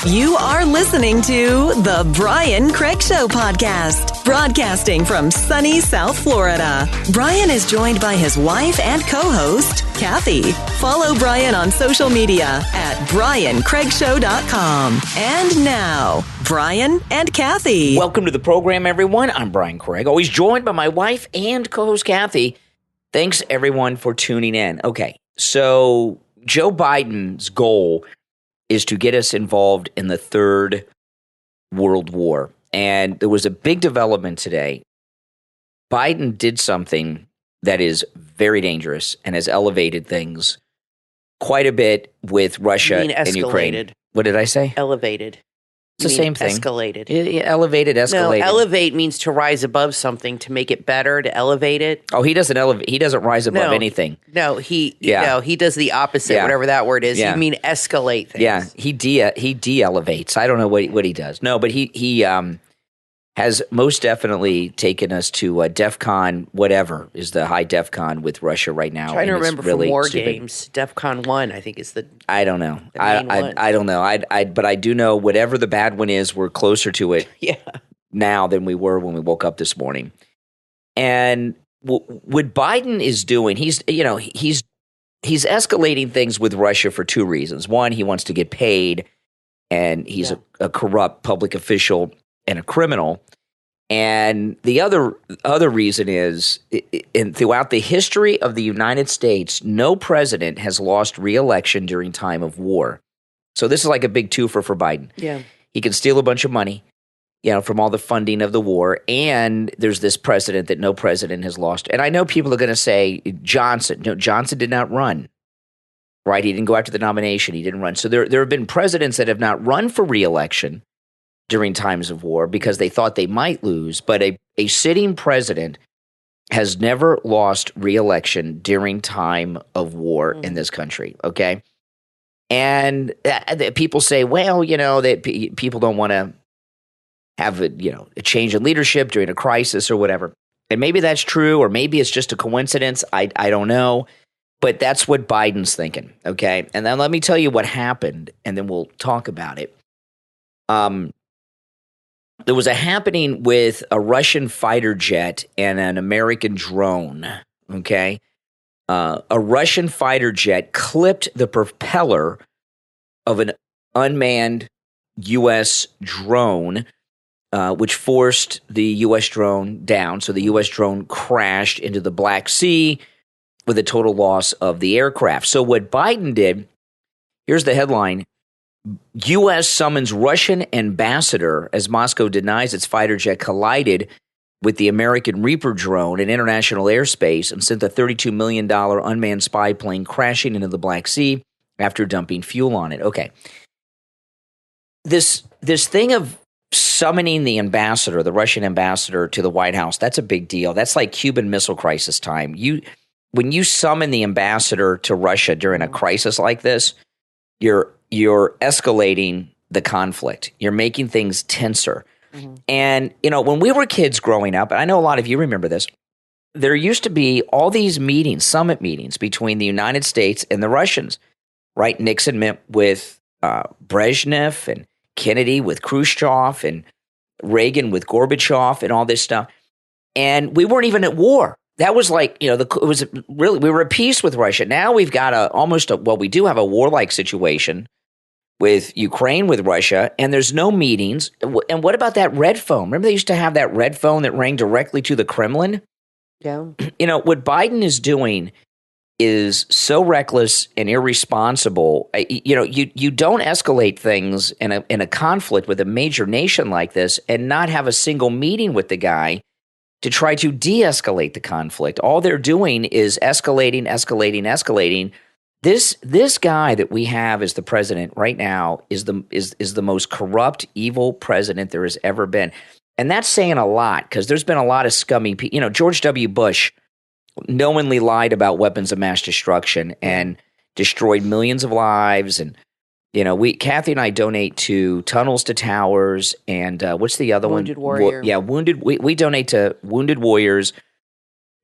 You are listening to The Brian Craig Show podcast, broadcasting from sunny South Florida. Brian is joined by his wife and co-host, Kathy. Follow Brian on social media at briancraigshow.com. And now, Brian and Kathy. Welcome to the program, everyone. I'm Brian Craig, always joined by my wife and co-host, Kathy. Thanks, everyone, for tuning in. Okay, so Joe Biden's goal is to get us involved in the Third World War. And there was a big development today. Biden did something that is very dangerous and has elevated things quite a bit with Russia and Ukraine. What did I say? Elevated. It's the same thing. Escalated. Elevated, escalated. No, elevate means to rise above something, to make it better, to elevate it. Oh, he doesn't elevate. He doesn't rise above anything. No, he does the opposite, whatever that word is. You mean escalate things. Yeah, he de-elevates. I don't know what he does. No, but he has most definitely taken us to DEFCON, whatever is the high DEFCON with Russia right now. I'm trying to remember really from War Games. DEFCON 1, I think, is the I don't know. I don't know. But I do know whatever the bad one is, we're closer to it now than we were when we woke up this morning. And what Biden is doing, he's escalating things with Russia for two reasons. One, he wants to get paid, and he's a corrupt public official and a criminal. And the other reason is, throughout the history of the United States, no president has lost re-election during time of war. So this is like a big twofer for Biden. Yeah, he can steal a bunch of money, from all the funding of the war, and there's this precedent that no president has lost. And I know people are going to say Johnson. No, Johnson did not run. Right? He didn't go after the nomination. He didn't run. So there have been presidents that have not run for re-election during times of war because they thought they might lose. But a sitting president has never lost re-election during time of war in this country, okay? And people say, well, that people don't want to have a change in leadership during a crisis or whatever. And maybe that's true, or maybe it's just a coincidence. I don't know. But that's what Biden's thinking, okay? And then let me tell you what happened, and then we'll talk about it. There was a happening with a Russian fighter jet and an American drone, okay? A Russian fighter jet clipped the propeller of an unmanned U.S. drone, which forced the U.S. drone down. So the U.S. drone crashed into the Black Sea with a total loss of the aircraft. So what Biden did, here's the headline: U.S. summons Russian ambassador as Moscow denies its fighter jet collided with the American Reaper drone in international airspace and sent a $32 million unmanned spy plane crashing into the Black Sea after dumping fuel on it. Okay. This thing of summoning the ambassador, the Russian ambassador, to the White House, that's a big deal. That's like Cuban Missile Crisis time. When you summon the ambassador to Russia during a crisis like this, you're escalating the conflict. You're making things tenser. Mm-hmm. And, when we were kids growing up, and I know a lot of you remember this, there used to be all these meetings, summit meetings between the United States and the Russians, right? Nixon met with Brezhnev, and Kennedy with Khrushchev, and Reagan with Gorbachev, and all this stuff. And we weren't even at war. That was like, we were at peace with Russia. Now we've got we do have a warlike situation with Ukraine, with Russia, and there's no meetings. And what about that red phone? Remember they used to have that red phone that rang directly to the Kremlin? Yeah. What Biden is doing is so reckless and irresponsible. You don't escalate things in a conflict with a major nation like this and not have a single meeting with the guy to try to de-escalate the conflict. All they're doing is escalating. This guy that we have as the president right now is the most corrupt, evil president there has ever been. And that's saying a lot because there's been a lot of scummy people. George W. Bush knowingly lied about weapons of mass destruction and destroyed millions of lives. And Kathy and I donate to Tunnels to Towers, and what's the other Wounded one? Warrior. Wounded. We donate to Wounded Warriors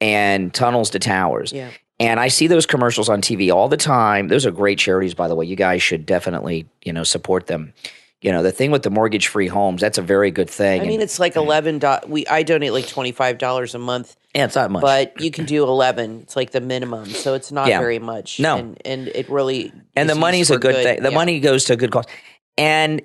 and Tunnels to Towers. Yeah. And I see those commercials on TV all the time. Those are great charities, by the way. You guys should definitely, support them. The thing with the mortgage-free homes, that's a very good thing. I mean, it's like $11. I donate like $25 a month. Yeah, it's not much. But you can do 11. It's like the minimum. So it's not very much. No. And it really And the money's a good thing. The money goes to a good cause. And,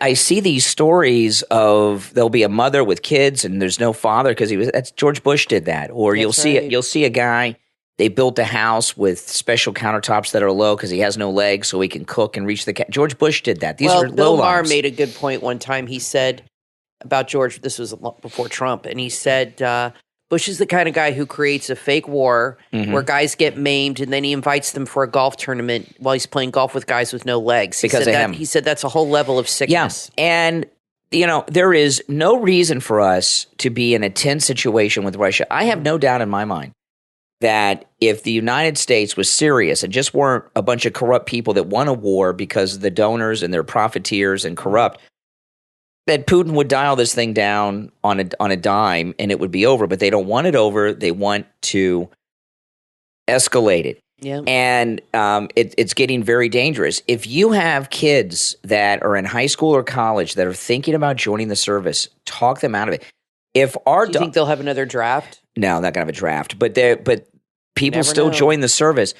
I see these stories of there'll be a mother with kids and there's no father because that's George Bush did that. Or you'll see a guy, they built a house with special countertops that are low because he has no legs so he can cook and reach the George Bush did that. These are Bill low Maher lives. made a good point one time. He said about George, this was before Trump, and he said Bush is the kind of guy who creates a fake war where guys get maimed, and then he invites them for a golf tournament while he's playing golf with guys with no legs. He said that's a whole level of sickness. Yeah, and there is no reason for us to be in a tense situation with Russia. I have no doubt in my mind that if the United States was serious and just weren't a bunch of corrupt people that won a war because the donors and their profiteers and corrupt, that Putin would dial this thing down on a dime and it would be over. But they don't want it over. They want to escalate it. Yeah. And it's getting very dangerous. If you have kids that are in high school or college that are thinking about joining the service, talk them out of it. Do you think they'll have another draft? No, not going to have a draft. But people still know. join the service.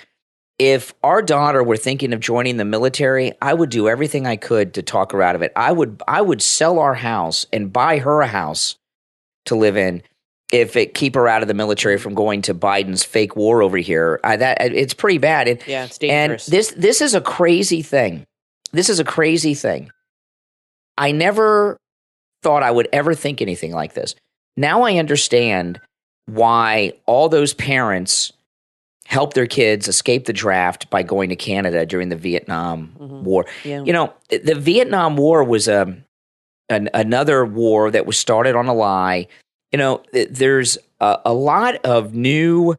If our daughter were thinking of joining the military, I would do everything I could to talk her out of it. I would sell our house and buy her a house to live in if it keep her out of the military from going to Biden's fake war over here. It's pretty bad. It's dangerous. And this is a crazy thing. This is a crazy thing. I never thought I would ever think anything like this. Now I understand why all those parents helped their kids escape the draft by going to Canada during the Vietnam War. Yeah. The Vietnam War was another war that was started on a lie. There's a lot of new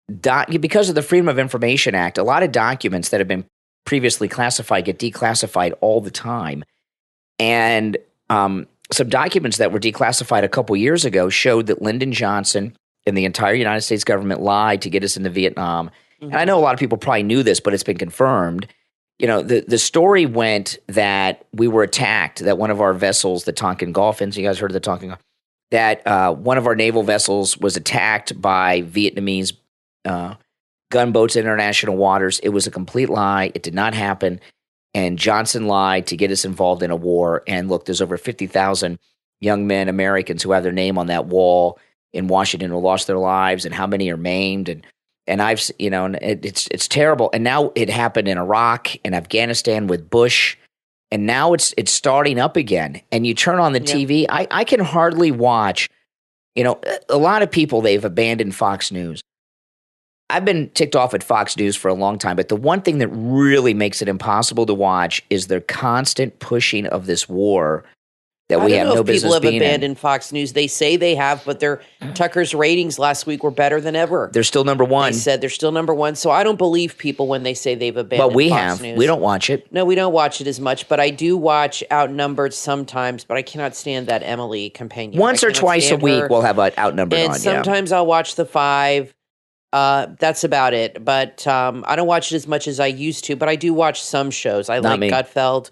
because of the Freedom of Information Act, a lot of documents that have been previously classified get declassified all the time. And some documents that were declassified a couple years ago showed that Lyndon Johnson and the entire United States government lied to get us into Vietnam. And I know a lot of people probably knew this, but it's been confirmed. The story went that we were attacked, that one of our vessels, the Tonkin Dolphins, you guys heard of the Tonkin Dolphins, that one of our naval vessels was attacked by Vietnamese gunboats in international waters. It was a complete lie. It did not happen. And Johnson lied to get us involved in a war. And look, there's over 50,000 young men, Americans, who have their name on that wall in Washington who lost their lives, and how many are maimed. And I've, and it's terrible. And now it happened in Iraq and Afghanistan with Bush. And now it's starting up again. And you turn on the TV, I can hardly watch, a lot of people, they've abandoned Fox News. I've been ticked off at Fox News for a long time, but the one thing that really makes it impossible to watch is their constant pushing of this war that we have no business being in. People have abandoned Fox News. They say they have, but Tucker's ratings last week were better than ever. They're still number one. They said they're still number one. So I don't believe people when they say they've abandoned Fox News. But we have. We don't watch it. No, we don't watch it as much, but I do watch Outnumbered sometimes, but I cannot stand that Emily companion. Once or twice a week we'll have Outnumbered on. And sometimes I'll watch The Five. That's about it. But I don't watch it as much as I used to, but I do watch some shows. I like Gutfeld.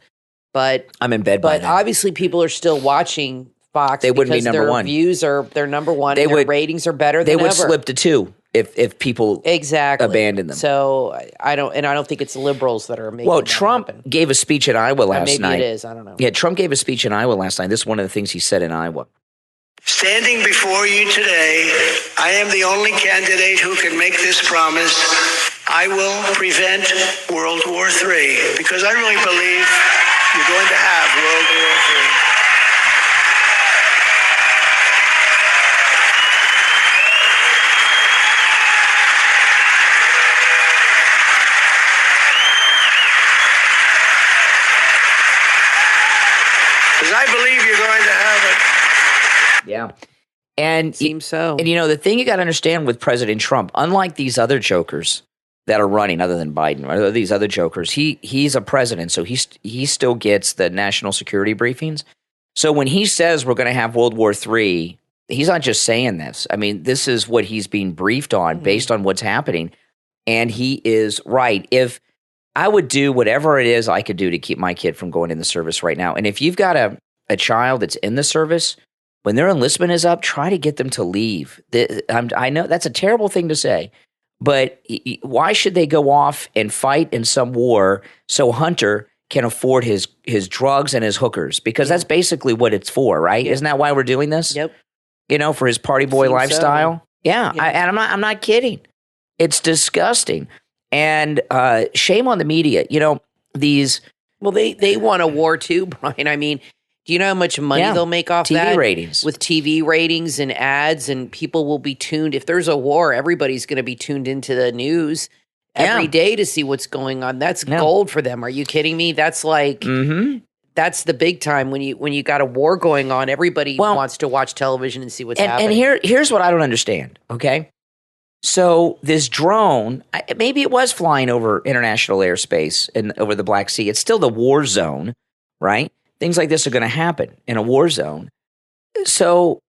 But I'm in bed by then. But obviously people are still watching Fox. They wouldn't be number one. Their views are their number one. Their ratings are better than ever. They would slip to 2 if people abandon them. So I don't think it's liberals that are making. Well, Trump gave a speech in Iowa last night. Maybe it is. I don't know. Yeah, Trump gave a speech in Iowa last night. This is one of the things he said in Iowa. Standing before you today, I am the only candidate who can make this promise. I will prevent World War III because I really believe you're going to have World War III. Because I believe you're going to have it. Yeah. And seems so. And the thing you got to understand with President Trump, unlike these other jokers that are running, other than Biden, or these other jokers, he's a president, so he still gets the national security briefings. So when he says we're going to have World War III, he's not just saying this. I mean, this is what he's being briefed on based on what's happening, and he is right. If I would do whatever it is I could do to keep my kid from going in the service right now. And if you've got a child that's in the service, when their enlistment is up, try to get them to leave. I know that's a terrible thing to say, but why should they go off and fight in some war so Hunter can afford his drugs and his hookers? Because that's basically what it's for, right? Isn't that why we're doing this? Yep. For his party boy Seems lifestyle. so. Yeah. And I'm not kidding. It's disgusting. And shame on the media. These. Well, they want a war too, Brian. I mean, do you know how much money they'll make off TV that? ratings. With TV ratings and ads, and people will be tuned. If there's a war, everybody's going to be tuned into the news every day to see what's going on. That's gold for them. Are you kidding me? That's like that's the big time when you got a war going on. Everybody wants to watch television and see what's happening. And here's what I don't understand. Okay. So this drone, maybe it was flying over international airspace and over the Black Sea. It's still the war zone, right? Things like this are going to happen in a war zone. So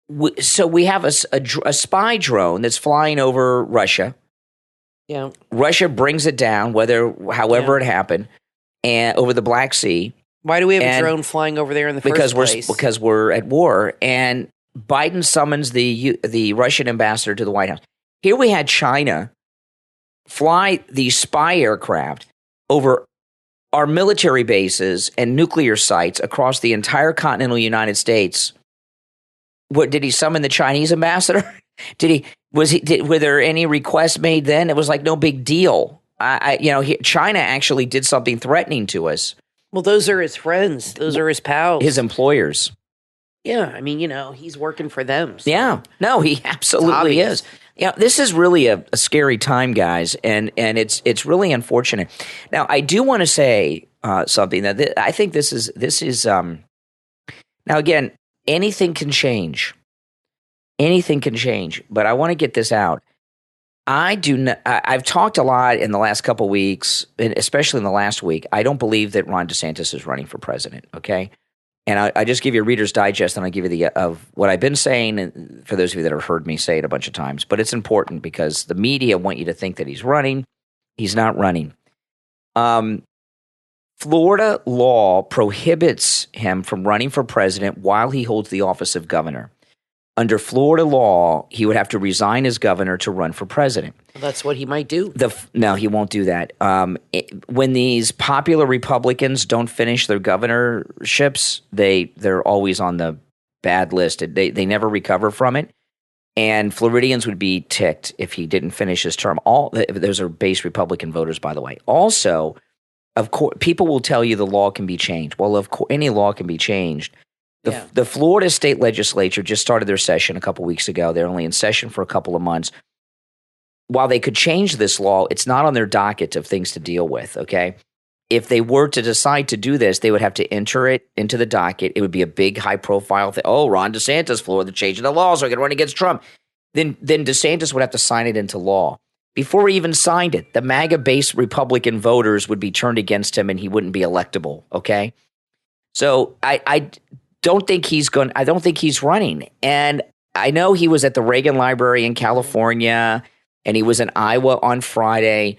we have a spy drone that's flying over Russia. Yeah, Russia brings it down, however it happened, and over the Black Sea. Why do we have a drone flying over there in the first place? Because we're at war, and Biden summons the Russian ambassador to the White House. Here we had China fly these spy aircraft over our military bases and nuclear sites across the entire continental United States. What did he summon the Chinese ambassador? Were there any requests made then? It was like no big deal. China actually did something threatening to us. Well, those are his friends. Those are his pals. His employers. Yeah, I mean, he's working for them. So. Yeah, no, he absolutely is. Yeah, this is really a scary time, guys, and it's really unfortunate. Now, I do want to say something that I think this is. Now, again, anything can change. Anything can change, but I want to get this out. I've talked a lot in the last couple of weeks, and especially in the last week. I don't believe that Ron DeSantis is running for president. Okay. And I just give you a Reader's Digest, and I give you of what I've been saying, and for those of you that have heard me say it a bunch of times. But it's important because the media want you to think that he's running. He's not running. Florida law prohibits him from running for president while he holds the office of governor. Under Florida law, he would have to resign as governor to run for president. Well, that's what he might do. No, he won't do that. When these popular Republicans don't finish their governorships, they're always on the bad list. They never recover from it. And Floridians would be ticked if he didn't finish his term. Those are base Republican voters, by the way. Also, of course, people will tell you the law can be changed. Well, of course, any law can be changed. The Florida state legislature just started their session a couple weeks ago. They're only in session for a couple of months. While they could change this law, it's not on their docket of things to deal with, okay? If they were to decide to do this, they would have to enter it into the docket. It would be a big, high-profile thing. Oh, Ron DeSantis, Florida, changing the laws. They're going to run against Trump. Then DeSantis would have to sign it into law. Before he even signed it, the MAGA-based Republican voters would be turned against him, and he wouldn't be electable, okay? So I don't think he's running. And I know he was at the Reagan Library in California, and he was in Iowa on Friday.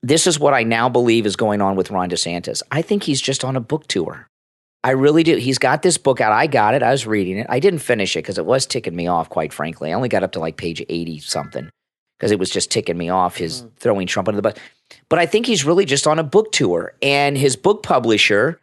This is what I now believe is going on with Ron DeSantis. I think he's just on a book tour. I really do. He's got this book out. I got it. I was reading it. I didn't finish it because it was ticking me off, quite frankly. I only got up to like page 80-something because it was just ticking me off, his throwing Trump under the bus. But I think he's really just on a book tour. And his book publisher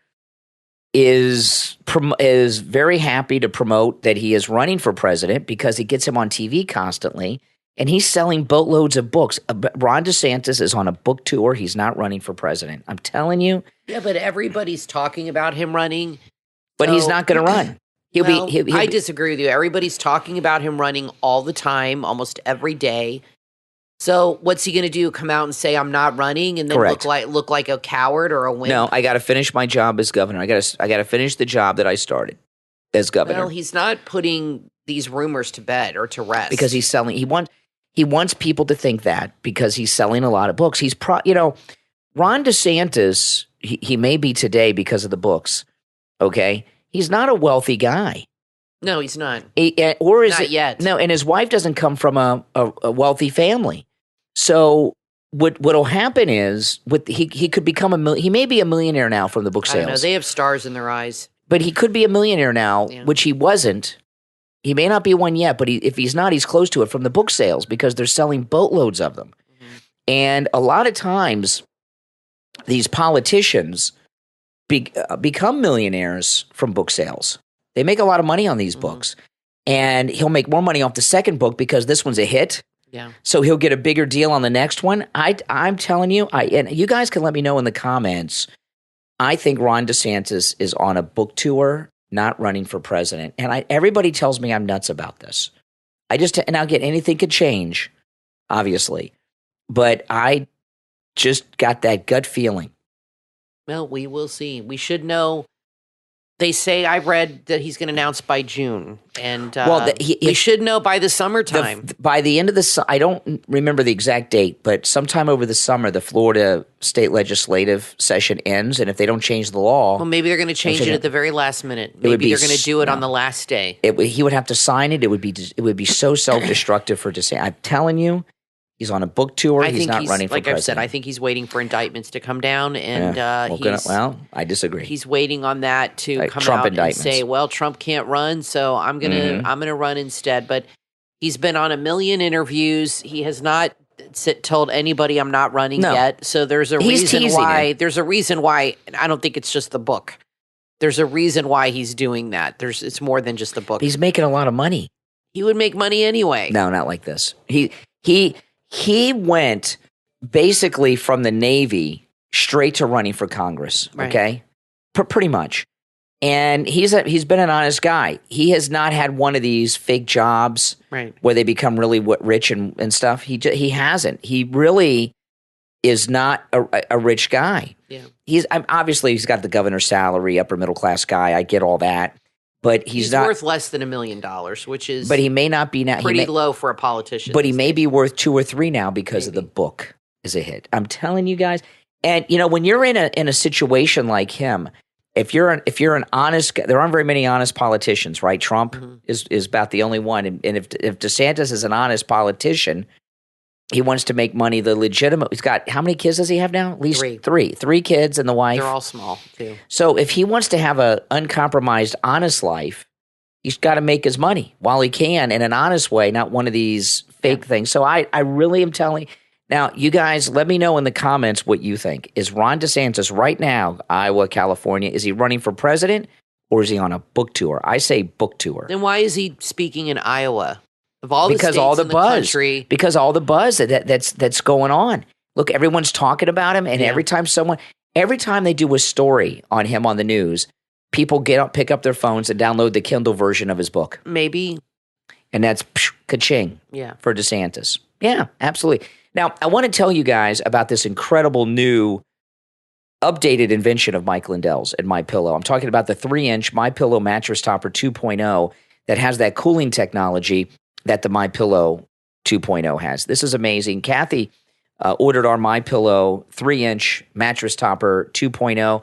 is very happy to promote that he is running for president because it gets him on TV constantly, and he's selling boatloads of books. Ron DeSantis is on a book tour. He's not running for president. I'm telling you. Yeah, but everybody's talking about him running. But he's not going to run. I disagree with you. Everybody's talking about him running all the time, almost every day. So what's he going to do? Come out and say I'm not running, and then look like a coward or a wimp? No, I got to finish my job as governor. I got to finish the job that I started as governor. Well, he's not putting these rumors to bed or to rest because he's selling. He wants people to think that because he's selling a lot of books. Ron DeSantis. He may be today because of the books. Okay, he's not a wealthy guy. No, he's not. Not yet. No, and his wife doesn't come from a wealthy family. So what'll happen is he could become he may be a millionaire now from the book I don't know. sales. They have stars in their eyes. But he could be a millionaire now, which he wasn't. He may not be one yet, but if he's not, he's close to it from the book sales because they're selling boatloads of them. Mm-hmm. And a lot of times, these politicians become millionaires from book sales. They make a lot of money on these books. And he'll make more money off the second book because this one's a hit. Yeah. So he'll get a bigger deal on the next one. I'm telling you, and you guys can let me know in the comments. I think Ron DeSantis is on a book tour, not running for president. And everybody tells me I'm nuts about this. And I'll get anything could change, obviously. But I just got that gut feeling. Well, we will see. We should know. They say, I read that he's going to announce by June. And we should know by the summertime. By the end of the I don't remember the exact date, but sometime over the summer, the Florida state legislative session ends. And if they don't change the law. Well, maybe they're going to change it at the very last minute. Maybe they're going to do it on the last day. He would have to sign it. It would be so self-destructive for DeSantis. I'm telling you. He's on a book tour. He's not running for president. Like I've said, I think he's waiting for indictments to come down, and I disagree. He's waiting on that to come Trump out indictments. And say, "Well, Trump can't run, so I'm gonna run instead." But he's been on 1 million interviews. He has not told anybody I'm not running yet. So there's a reason why. It. There's a reason why. I don't think it's just the book. There's a reason why he's doing that. It's more than just the book. He's making a lot of money. He would make money anyway. No, not like this. He went basically from the Navy straight to running for Congress, okay? Pretty much. And he's been an honest guy. He has not had one of these fake jobs where they become really rich and stuff. He hasn't. He really is not a rich guy. Yeah. Obviously he's got the governor's salary, upper middle class guy. I get all that. But he's not worth less than $1 million, which is but he may not be now. Pretty low for a politician. But he may be worth 2 or 3 now because of the book is a hit. I'm telling you guys. And when you're in a situation like him, if you're an honest, there aren't very many honest politicians, right? Trump is about the only one. And if DeSantis is an honest politician, he wants to make money the legitimate. He's got, how many kids does he have now? At least 3. 3 kids and the wife. They're all small, too. So if he wants to have an uncompromised, honest life, he's got to make his money while he can in an honest way, not one of these fake things. So I really am telling you. Now, you guys, let me know in the comments what you think. Is Ron DeSantis right now, Iowa, California, is he running for president or is he on a book tour? I say book tour. Then why is he speaking in Iowa? Of all the because states all the in the buzz, country. Because all the buzz that's going on. Look, everyone's talking about him, and every time they do a story on him on the news, people pick up their phones and download the Kindle version of his book. Maybe. And that's ka-ching for DeSantis. Yeah, absolutely. Now, I want to tell you guys about this incredible new updated invention of Mike Lindell's at MyPillow. I'm talking about the 3-inch MyPillow mattress topper 2.0 that has that cooling technology that the MyPillow 2.0 has. This is amazing. Kathy ordered our MyPillow 3-inch mattress topper 2.0,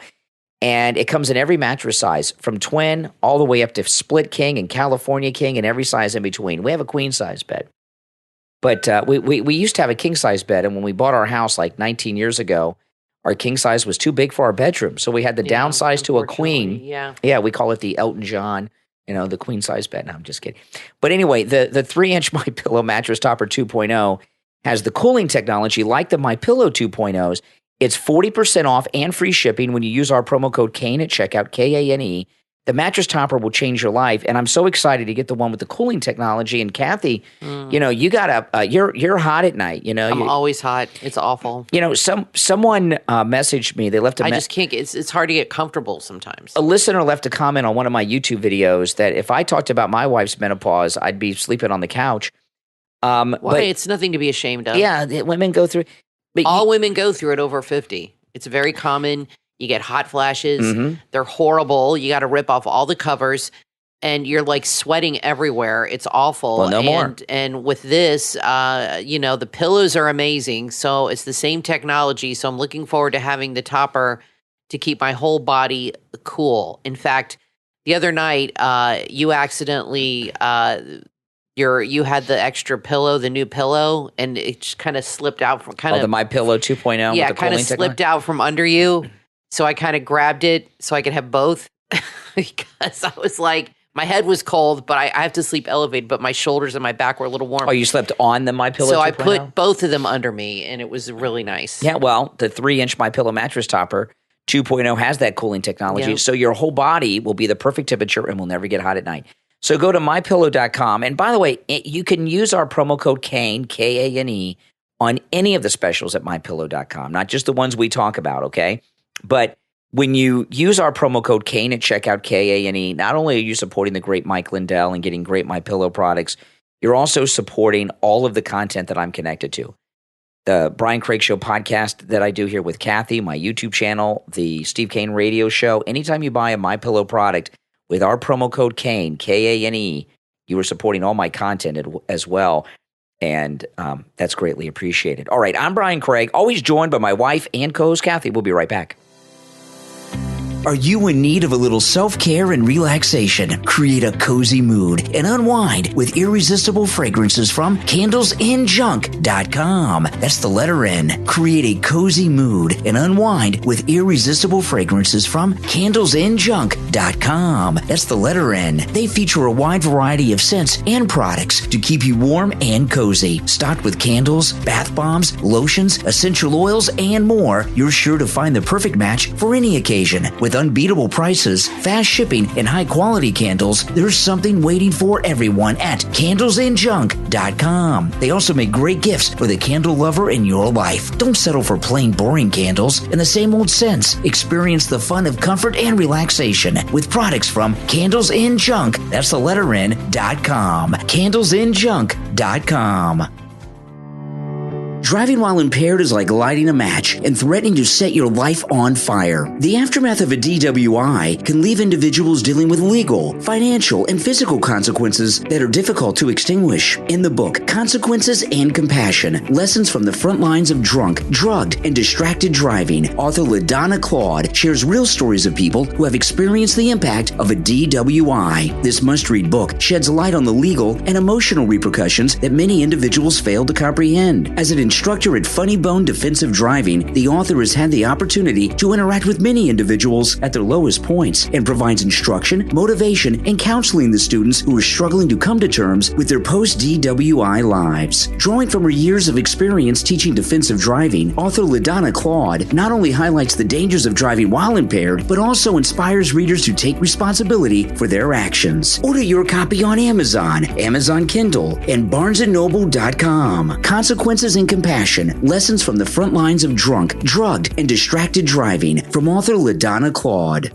and it comes in every mattress size, from twin all the way up to split king and California king and every size in between. We have a queen size bed, but we used to have a king size bed, and when we bought our house like 19 years ago, our king size was too big for our bedroom, so we had to downsize to a queen. Yeah, we call it the Elton John. The queen size bed. No, I'm just kidding. But anyway, the 3-inch MyPillow mattress topper 2.0 has the cooling technology like the MyPillow 2.0s. It's 40% off and free shipping when you use our promo code KANE at checkout, KANE. The mattress topper will change your life, and I'm so excited to get the one with the cooling technology. And Kathy, you got you're hot at night. I'm always hot. It's awful. Someone messaged me. They left I just can't. It's hard to get comfortable sometimes. A listener left a comment on one of my YouTube videos that if I talked about my wife's menopause, I'd be sleeping on the couch. Why? But it's nothing to be ashamed of. Yeah, women go through. But all women go through it over 50. It's very common. You get hot flashes. They're horrible. You got to rip off all the covers, and you're like sweating everywhere. It's awful. Well, no more. And with this, the pillows are amazing. So it's the same technology. So I'm looking forward to having the topper to keep my whole body cool. In fact, the other night, you accidentally you had the extra pillow, the new pillow, and it just kind of slipped out from the My Pillow 2.0. Yeah, with the kind of cooling slipped out from under you. So I kind of grabbed it so I could have both because I was like, my head was cold, but I have to sleep elevated, but my shoulders and my back were a little warm. Oh, you slept on the My Pillow 2.0? So I put both of them under me, and it was really nice. Yeah, well, the 3-inch My Pillow mattress topper 2.0 has that cooling technology, so your whole body will be the perfect temperature and will never get hot at night. So go to mypillow.com. And by the way, you can use our promo code KANE, Kane, on any of the specials at mypillow.com, not just the ones we talk about, okay? But when you use our promo code KANE at checkout, Kane, not only are you supporting the great Mike Lindell and getting great MyPillow products, you're also supporting all of the content that I'm connected to. The Brian Craig Show podcast that I do here with Kathy, my YouTube channel, the Steve Kane radio show. Anytime you buy a MyPillow product with our promo code KANE, Kane, you are supporting all my content as well. And that's greatly appreciated. All right, I'm Brian Craig, always joined by my wife and co-host Kathy. We'll be right back. Are you in need of a little self-care and relaxation? Create a cozy mood and unwind with irresistible fragrances from candlesinjunk.com. That's the letter N. Create a cozy mood and unwind with irresistible fragrances from candlesinjunk.com. That's the letter N. They feature a wide variety of scents and products to keep you warm and cozy. Stocked with candles, bath bombs, lotions, essential oils, and more, you're sure to find the perfect match for any occasion. With unbeatable prices, fast shipping, and high-quality candles, there's something waiting for everyone at candlesinjunk.com. They also make great gifts for the candle lover in your life. Don't settle for plain, boring candles and the same old scents. Experience the fun of comfort and relaxation with products from Candles in Junk. That's the letter N.com. Candlesinjunk.com. Driving while impaired is like lighting a match and threatening to set your life on fire. The aftermath of a DWI can leave individuals dealing with legal, financial, and physical consequences that are difficult to extinguish. In the book, Consequences and Compassion, Lessons from the Front Lines of Drunk, Drugged, and Distracted Driving, author LaDonna Claude shares real stories of people who have experienced the impact of a DWI. This must-read book sheds light on the legal and emotional repercussions that many individuals fail to comprehend. As an instructor at Funny Bone Defensive Driving, the author has had the opportunity to interact with many individuals at their lowest points and provides instruction, motivation, and counseling the students who are struggling to come to terms with their post-DWI lives. Drawing from her years of experience teaching defensive driving, author LaDonna Claude not only highlights the dangers of driving while impaired, but also inspires readers to take responsibility for their actions. Order your copy on Amazon, Amazon Kindle, and BarnesandNoble.com. Consequences and Compassion, Lessons from the Front Lines of Drunk, Drugged, and Distracted Driving, from author LaDonna Claude.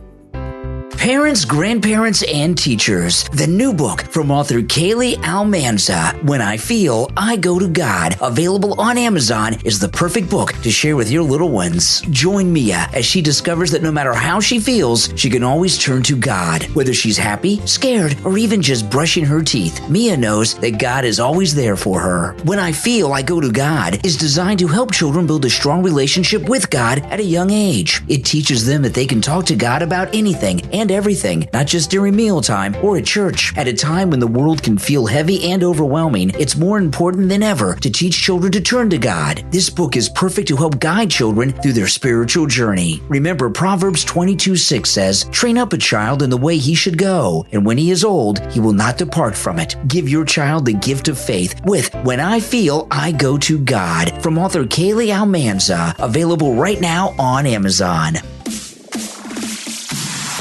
Parents, grandparents, and teachers. The new book from author Kaylee Almanza, When I Feel, I Go to God, available on Amazon, is the perfect book to share with your little ones. Join Mia as she discovers that no matter how she feels, she can always turn to God. Whether she's happy, scared, or even just brushing her teeth, Mia knows that God is always there for her. When I Feel, I Go to God is designed to help children build a strong relationship with God at a young age. It teaches them that they can talk to God about anything and everything, not just during mealtime or at church. At a time when the world can feel heavy and overwhelming, it's more important than ever to teach children to turn to God. This book is perfect to help guide children through their spiritual journey. Remember, Proverbs 22:6 says, "Train up a child in the way he should go, and when he is old, he will not depart from it." Give your child the gift of faith with When I Feel, I Go to God, from author Kaylee Almanza, available right now on Amazon.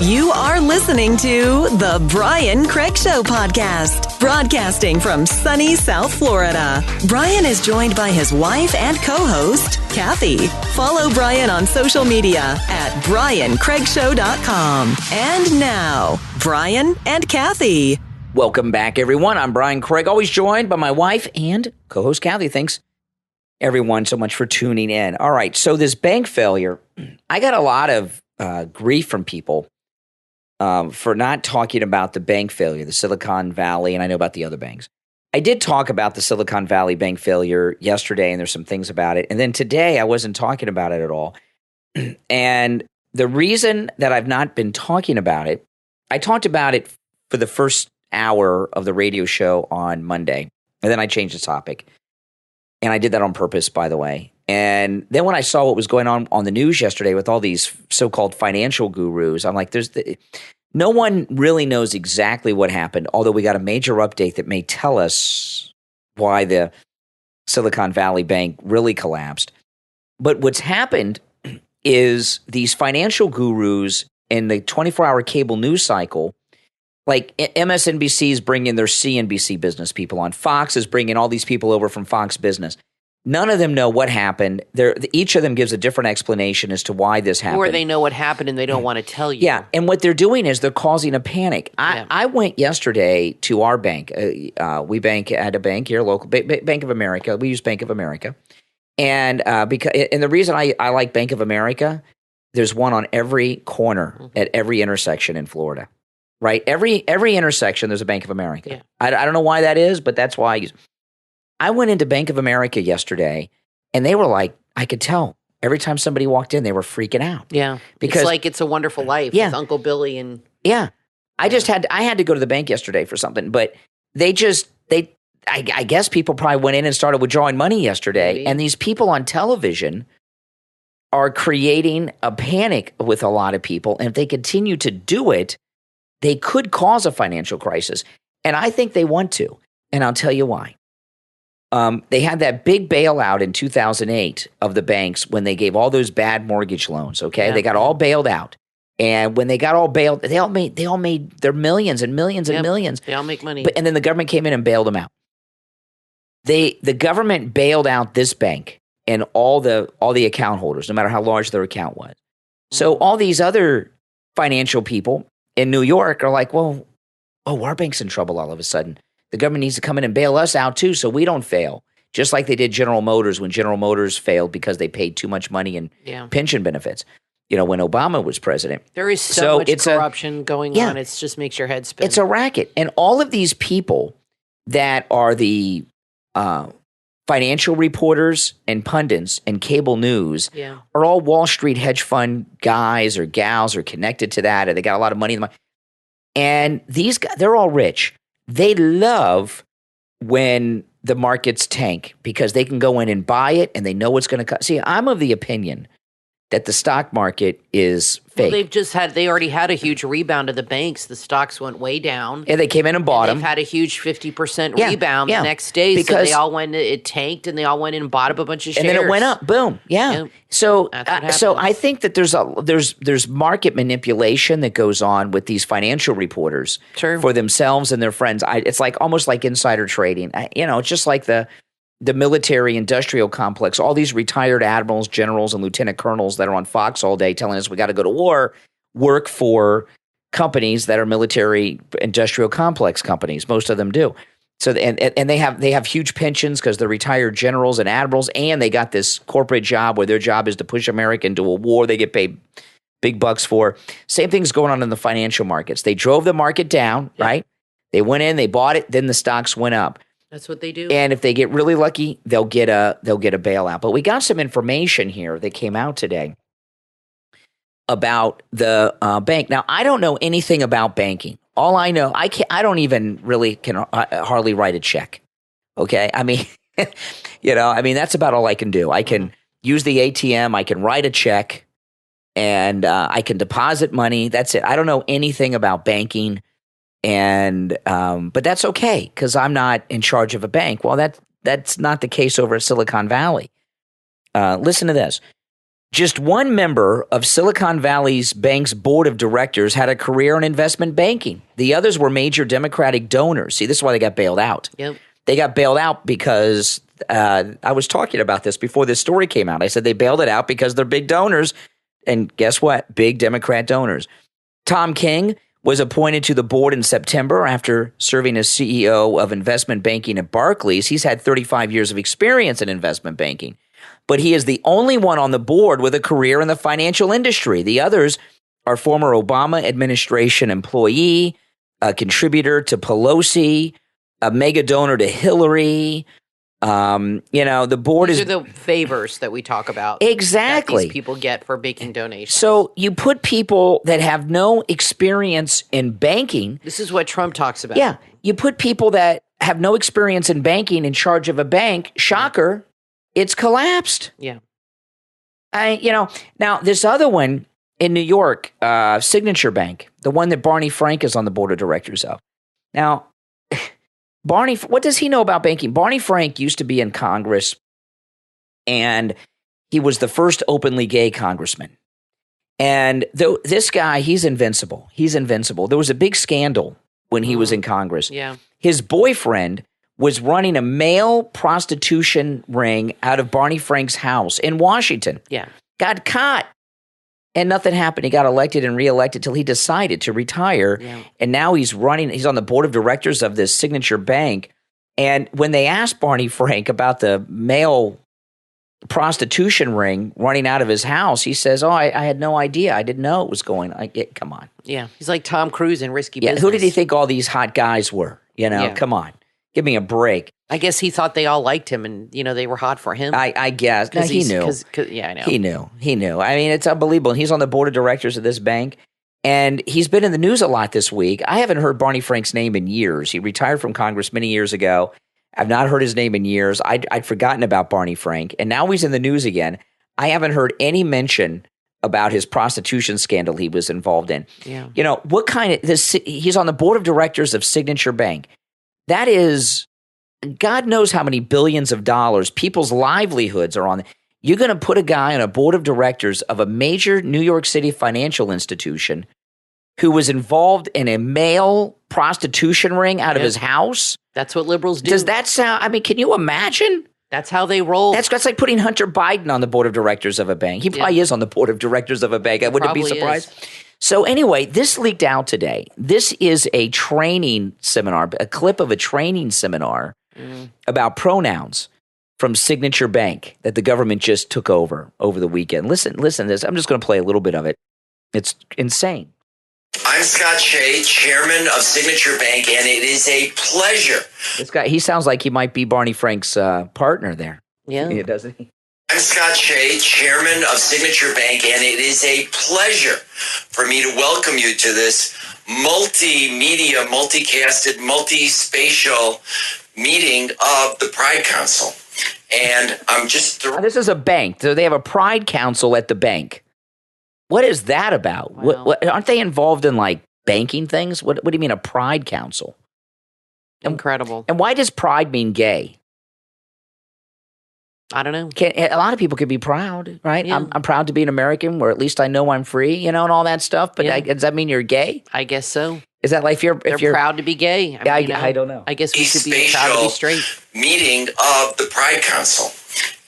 You are listening to the Brian Craig Show podcast, broadcasting from sunny South Florida. Brian is joined by his wife and co-host, Kathy. Follow Brian on social media at briancraigshow.com. And now, Brian and Kathy. Welcome back, everyone. I'm Brian Craig, always joined by my wife and co-host Kathy. Thanks, everyone, so much for tuning in. All right, so this bank failure, I got a lot of grief from people for not talking about the bank failure, the Silicon Valley, and I know about the other banks. I did talk about the Silicon Valley bank failure yesterday, and there's some things about it. And then today, I wasn't talking about it at all. And the reason that I've not been talking about it, I talked about it for the first hour of the radio show on Monday, and then I changed the topic. And I did that on purpose, by the way. And then when I saw what was going on the news yesterday with all these so-called financial gurus, I'm like, no one really knows exactly what happened, although we got a major update that may tell us why the Silicon Valley Bank really collapsed. But what's happened is these financial gurus in the 24-hour cable news cycle, like MSNBC is bringing their CNBC business people on. Fox is bringing all these people over from Fox Business. None of them know what happened. Each of them gives a different explanation as to why this happened. Or they know what happened and they don't want to tell you. Yeah, and what they're doing is they're causing a panic. I went yesterday to our bank. We bank at a bank here, local Bank of America. We use Bank of America. And the reason I like Bank of America, there's one on every corner at every intersection in Florida. Right? Every intersection, there's a Bank of America. Yeah. I don't know why that is, but that's why I went into Bank of America yesterday, and they were like, I could tell. Every time somebody walked in, they were freaking out. Yeah. Because, it's like It's a Wonderful Life with Uncle Billy and... Yeah. I had to go to the bank yesterday for something, but I guess people probably went in and started withdrawing money yesterday, maybe. And these people on television are creating a panic with a lot of people, and if they continue to do it, they could cause a financial crisis, and I think they want to, and I'll tell you why. They had that big bailout in 2008 of the banks when they gave all those bad mortgage loans, okay? Yeah. They got all bailed out, and when they got all bailed, they all made their millions and millions and millions. They all make money. And then the government came in and bailed them out. The government bailed out this bank and all the account holders, no matter how large their account was. So all these other financial people in New York are like, well, our bank's in trouble all of a sudden. The government needs to come in and bail us out too so we don't fail. Just like they did General Motors when General Motors failed because they paid too much money in pension benefits, when Obama was president. There is so much corruption going on. It just makes your head spin. It's a racket. And all of these people that are the financial reporters and pundits and cable news are all Wall Street hedge fund guys or gals or connected to that, or they got a lot of money in the money. And these guys, they're all rich. They love when the markets tank because they can go in and buy it and they know what's going to cut. See, I'm of the opinion that the stock market is fake. Well, they already had a huge rebound of the banks. The stocks went way down. Yeah, they came in and bought them. They've had a huge 50% rebound the next day. Because so they all it tanked and they all went in and bought up a bunch of shares. And then it went up. Boom. Yeah. So I think that there's market manipulation that goes on with these financial reporters for themselves and their friends. It's like almost like insider trading. It's just like the military industrial complex, all these retired admirals, generals, and lieutenant colonels that are on Fox all day telling us we got to go to war, work for companies that are military industrial complex companies. Most of them do. So and they have huge pensions because they're retired generals and admirals, and they got this corporate job where their job is to push America into a war they get paid big bucks for. Same thing's going on in the financial markets. They drove the market down, right? They went in, they bought it, then the stocks went up. That's what they do. And if they get really lucky, they'll get a bailout. But we got some information here that came out today about the bank. Now, I don't know anything about banking. All I know, I don't even really can hardly write a check. Okay, I mean, that's about all I can do. I can use the ATM. I can write a check, and I can deposit money. That's it. I don't know anything about banking. And but that's okay because I'm not in charge of a bank. Well, that's not the case over at Silicon Valley. Listen to this. Just one member of Silicon Valley's bank's board of directors had a career in investment banking. The others were major Democratic donors. See, this is why they got bailed out. Yep. They got bailed out because I was talking about this before this story came out. I said they bailed it out because they're big donors. And guess what? Big Democrat donors. Tom King was appointed to the board in September after serving as CEO of investment banking at Barclays. He's had 35 years of experience in investment banking, but he is the only one on the board with a career in the financial industry. The others are former Obama administration employee, a contributor to Pelosi, a mega donor to Hillary, The board These are the favors that we talk about. Exactly. That these people get for making donations. So you put people that have no experience in banking. This is what Trump talks about. Yeah. You put people that have no experience in banking in charge of a bank. Shocker. It's collapsed. Yeah. Now this other one in New York, Signature Bank, the one that Barney Frank is on the board of directors of. Now, Barney, what does he know about banking? Barney Frank used to be in Congress, and he was the first openly gay congressman. And this guy, he's invincible. He's invincible. There was a big scandal when he was in Congress. Yeah. His boyfriend was running a male prostitution ring out of Barney Frank's house in Washington. Yeah. Got caught. And nothing happened. He got elected and reelected till he decided to retire. Yeah. And now he's on the board of directors of this Signature Bank. And when they asked Barney Frank about the male prostitution ring running out of his house, he says, I had no idea. I didn't know it was going on. Come on. Yeah. He's like Tom Cruise in Risky Yeah. Business. Who did he think all these hot guys were? Yeah. Come on. Give me a break. I guess he thought they all liked him and, they were hot for him. I guess. No, he knew. Yeah, I know. He knew. I mean, it's unbelievable. And he's on the board of directors of this bank. And he's been in the news a lot this week. I haven't heard Barney Frank's name in years. He retired from Congress many years ago. I've not heard his name in years. I'd forgotten about Barney Frank. And now he's in the news again. I haven't heard any mention about his prostitution scandal he was involved in. Yeah. He's on the board of directors of Signature Bank. That is, God knows how many billions of dollars, people's livelihoods are on. You're going to put a guy on a board of directors of a major New York City financial institution who was involved in a male prostitution ring out of his house? That's what liberals do. Does that sound, can you imagine? That's how they roll. That's like putting Hunter Biden on the board of directors of a bank. He probably is on the board of directors of a bank. I wouldn't be surprised. So anyway, this leaked out today. This is a training seminar, a clip of a training seminar about pronouns from Signature Bank that the government just took over the weekend. Listen to this. I'm just going to play a little bit of it. It's insane. I'm Scott Shea, chairman of Signature Bank, and it is a pleasure. This guy, he sounds like he might be Barney Frank's partner there. Yeah, doesn't he? I'm Scott Shea, chairman of Signature Bank, and it is a pleasure for me to welcome you to this multimedia, multicasted, multispatial meeting of the Pride Council. And I'm just This is a bank. So they have a Pride Council at the bank. What is that about? Wow. What aren't they involved in like banking things? What do you mean a Pride Council? incredible. And why does pride mean gay? I don't know. A lot of people could be proud, right? Yeah. I'm proud to be an American, or at least I know I'm free, and all that stuff. But Yeah. does that mean you're gay? I guess so. Is that like if They're you're proud to be gay. I don't know. I guess we should be proud to be straight. meeting of the Pride Council.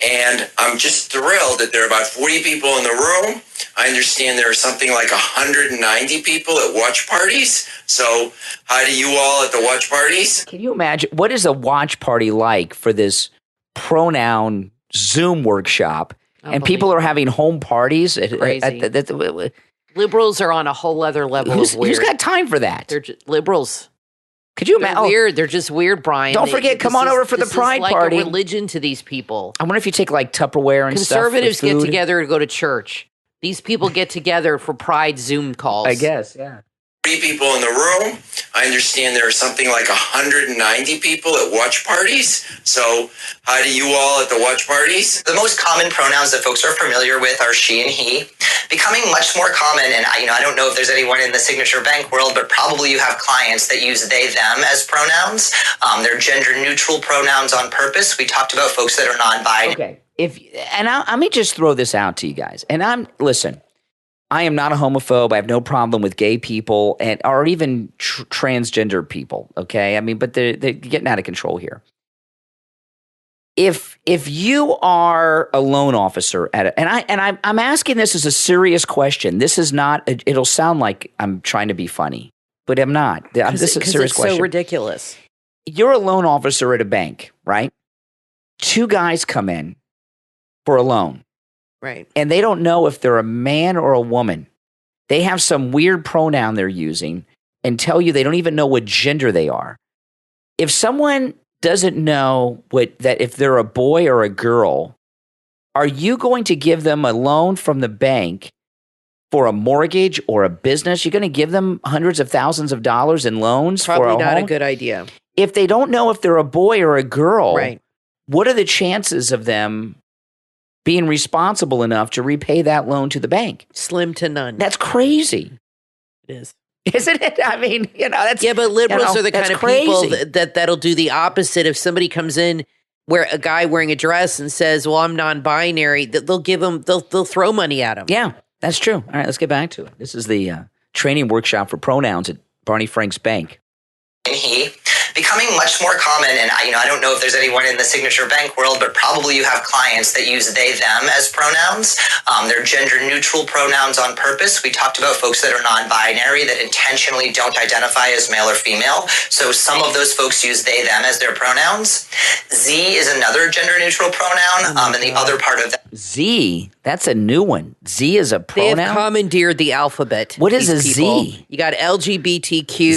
And I'm just thrilled that there are about 40 people in the room. I understand there are something like 190 people at watch parties. So hi to you all at the watch parties. Can you imagine what is a watch party like for this pronoun Zoom workshop? And people are having home parties. Crazy. Liberals are on a whole other level of weird. Who's got time for that? They're just liberals. Could you They're imagine? weird. They're just weird, Brian. Don't forget, come on over for the Pride This is party. like a religion to these people. I wonder if you take like Tupperware and Conservatives stuff. get Food. together to go to church. These people get together for Pride Zoom calls. I guess, yeah. 3 people in the room. I understand there are something like 190 people at watch parties. So hi to you all at the watch parties. The most common pronouns that folks are familiar with are she and he, becoming much more common. And I don't know if there's anyone in the Signature Bank world, but probably you have clients that use they, them as pronouns. They're gender neutral pronouns on purpose. We talked about folks that are non-binary. Okay. Let me just throw this out to you guys. And listen, I am not a homophobe. I have no problem with gay people or even transgender people. Okay, but they're getting out of control here. If you are a loan officer I'm asking this as a serious question. This is not. It'll sound like I'm trying to be funny, but I'm not. This is a serious question. It's so ridiculous. You're a loan officer at a bank, right? 2 guys come in for a loan. Right. And they don't know if they're a man or a woman. They have some weird pronoun they're using and tell you they don't even know what gender they are. If someone doesn't know that if they're a boy or a girl, are you going to give them a loan from the bank for a mortgage or a business? You're going to give them hundreds of thousands of dollars in loans for a Probably not home? a good idea. If they don't know if they're a boy or a girl, Right. what are the chances of them being responsible enough to repay that loan to the bank? Slim to none. That's crazy. It is. Isn't it? I mean, that's Yeah, but liberals are the kind of people crazy. that'll do the opposite. If somebody comes in where a guy wearing a dress and says, "Well, I'm non-binary," they'll give him, they'll throw money at him. Yeah, that's true. All right, let's get back to it. This is the training workshop for pronouns at Barney Frank's bank. And he becoming much more common, and I don't know if there's anyone in the signature bank world, but probably you have clients that use they them as pronouns. They're gender neutral pronouns on purpose. We talked about folks that are non-binary that intentionally don't identify as male or female, so some of those folks use they them as their pronouns. Z is another gender neutral pronoun, and the other part of that. Z, that's a new one. Z is a pronoun? They have commandeered the alphabet. What is these a people. Z? You got LGBTQ.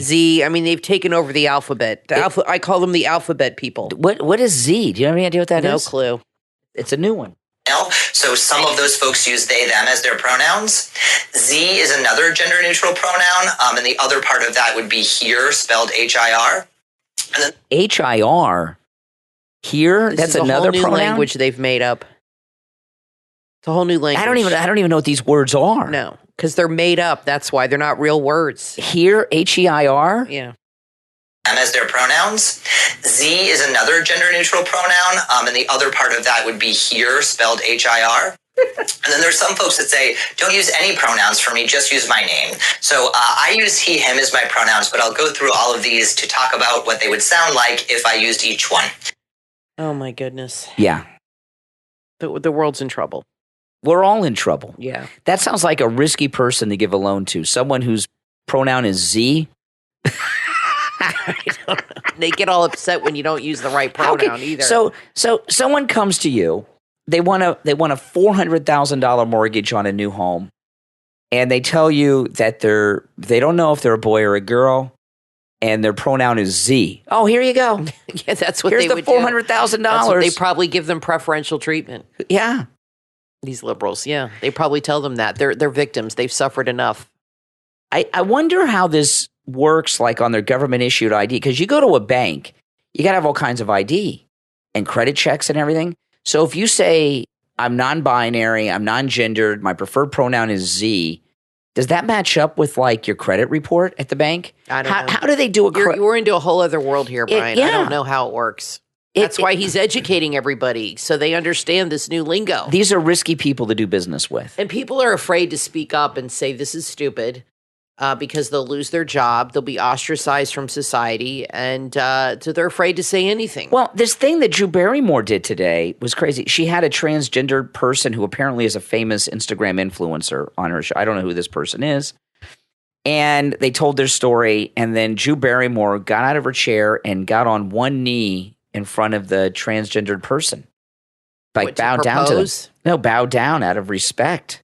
Z? I mean, they've taken over the alphabet. I call them the alphabet people. What is Z? Do you have any idea what that is? No clue. It's a new one. So some of those folks use they them as their pronouns. Z is another gender neutral pronoun, and the other part of that would be here, spelled HIR. And then HIR? Here? This That's is a another whole new pronoun? language they've made up. It's a whole new language. I don't even know what these words are. No, because they're made up. That's why they're not real words. Here, HEIR? Yeah. as their pronouns. Z is another gender neutral pronoun, and the other part of that would be here, spelled HIR. And then there's some folks that say, don't use any pronouns for me, just use my name. So I use he, him as my pronouns, but I'll go through all of these to talk about what they would sound like if I used each one. Oh, my goodness. Yeah. The world's in trouble. We're all in trouble. Yeah. That sounds like a risky person to give a loan to. Someone whose pronoun is Z. I don't know. They get all upset when you don't use the right pronoun either. So someone comes to you. They want a $400,000 mortgage on a new home, and they tell you that they don't know if they're a boy or a girl, and their pronoun is Z. Oh, here you go. Yeah, that's what Here's they the would $400,000. They probably give them preferential treatment. Yeah. These liberals, yeah. They probably tell them that. They're victims. They've suffered enough. I wonder how this works, like on their government-issued ID, because you go to a bank, you got to have all kinds of ID and credit checks and everything. So if you say, I'm non-binary, I'm non-gendered, my preferred pronoun is Z, does that match up with like your credit report at the bank? I don't know. How do they do a We're into a whole other world here, Brian. yeah. I don't know how it works. That's why he's educating everybody so they understand this new lingo. These are risky people to do business with. And people are afraid to speak up and say this is stupid because they'll lose their job. They'll be ostracized from society. And so they're afraid to say anything. Well, this thing that Drew Barrymore did today was crazy. She had a transgender person who apparently is a famous Instagram influencer on her show. I don't know who this person is. And they told their story. And then Drew Barrymore got out of her chair and got on one knee in front of the transgendered person. Like bowed down to them. No, bowed down out of respect.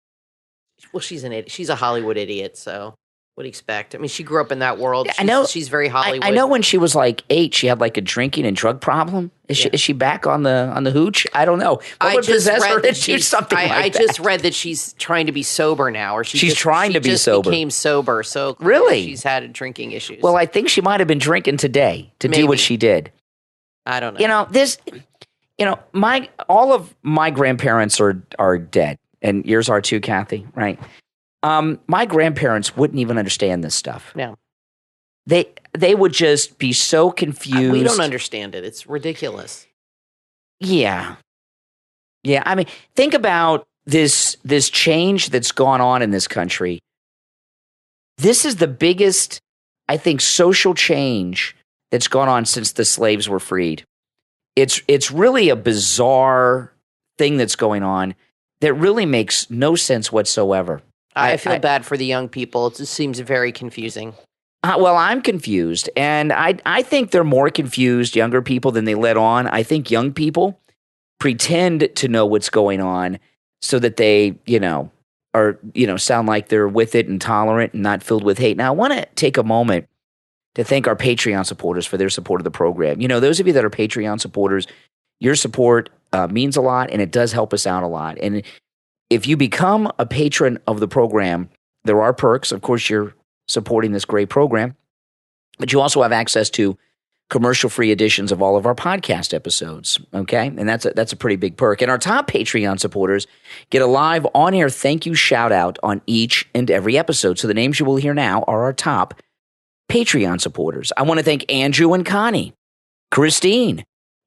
Well, she's an idiot. She's a Hollywood idiot, so what do you expect? I mean, she grew up in that world. I know. She's very Hollywood. I know when she was like 8, she had like a drinking and drug problem. Is she back on the hooch? I don't know. What would possess her to do something like that? I just read that she's trying to be sober now, or she's trying to be sober. Became sober, so really she's had drinking issues. Well, I think she might have been drinking today to do what she did. I don't know. All of my grandparents are dead, and yours are too, Kathy, right? My grandparents wouldn't even understand this stuff. No. They would just be so confused. We don't understand it. It's ridiculous. Yeah. Yeah. I mean, think about this change that's gone on in this country. This is the biggest, I think, social change that's gone on since the slaves were freed. It's really a bizarre thing that's going on that really makes no sense whatsoever. I feel bad for the young people. It just seems very confusing. Well, I'm confused, and I think they're more confused, younger people, than they let on. I think young people pretend to know what's going on so that they, sound like they're with it and tolerant and not filled with hate. Now, I want to take a moment to thank our Patreon supporters for their support of the program. You know, those of you that are Patreon supporters, your support means a lot, and it does help us out a lot. And if you become a patron of the program, there are perks. Of course, you're supporting this great program, but you also have access to commercial-free editions of all of our podcast episodes, okay? And that's a pretty big perk. And our top Patreon supporters get a live on-air thank you shout-out on each and every episode. So the names you will hear now are our top Patreon supporters. I want to thank Andrew and Connie, Christine,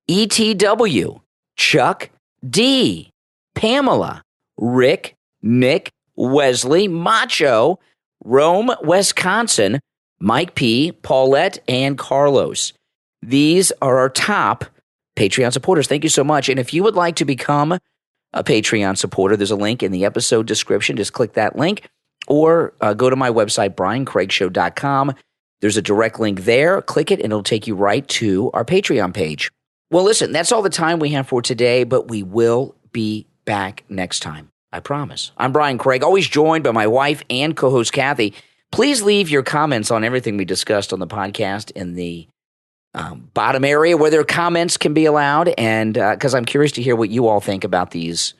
ETW, Chuck D, Pamela, Rick, Nick, Wesley, Macho, Rome, Wisconsin, Mike P, Paulette, and Carlos. These are our top Patreon supporters. Thank you so much. And if you would like to become a Patreon supporter, there's a link in the episode description. Just click that link or go to my website, briancraigshow.com. There's a direct link there. Click it and it'll take you right to our Patreon page. Well, listen, that's all the time we have for today, but we will be back next time. I promise. I'm Brian Craig, always joined by my wife and co-host Kathy. Please leave your comments on everything we discussed on the podcast in the bottom area where their comments can be allowed, and because I'm curious to hear what you all think about these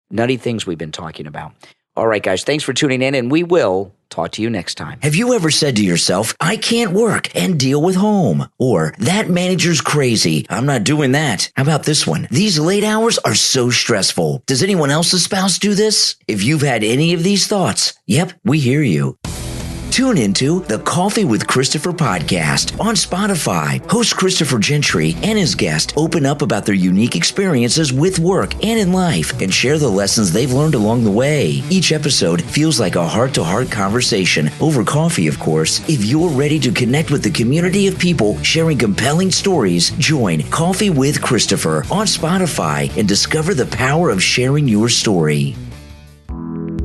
nutty things we've been talking about. All right, guys, thanks for tuning in, and we will talk to you next time. Have you ever said to yourself, I can't work and deal with home? Or, that manager's crazy, I'm not doing that. How about this one? These late hours are so stressful. Does anyone else's spouse do this? If you've had any of these thoughts, yep, we hear you. Tune into the Coffee with Christopher podcast on Spotify. Host Christopher Gentry and his guest open up about their unique experiences with work and in life and share the lessons they've learned along the way. Each episode feels like a heart-to-heart conversation, over coffee, of course. If you're ready to connect with the community of people sharing compelling stories, join Coffee with Christopher on Spotify and discover the power of sharing your story.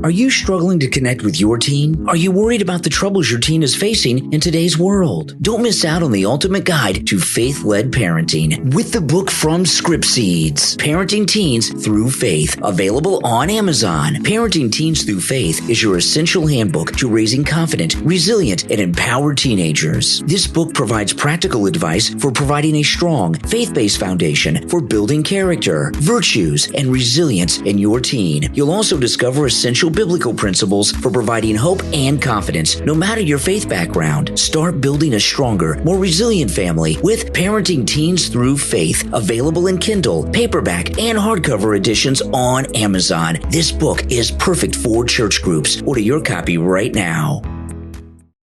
Are you struggling to connect with your teen? Are you worried about the troubles your teen is facing in today's world? Don't miss out on the ultimate guide to faith-led parenting with the book from Script Seeds, Parenting Teens Through Faith, available on Amazon. Parenting Teens Through Faith is your essential handbook to raising confident, resilient, and empowered teenagers. This book provides practical advice for providing a strong, faith-based foundation for building character, virtues, and resilience in your teen. You'll also discover essential biblical principles for providing hope and confidence, no matter your faith background. Start building a stronger, more resilient family with Parenting Teens Through Faith, available in Kindle, paperback, and hardcover editions on Amazon. This book is perfect for church groups. Order your copy right now.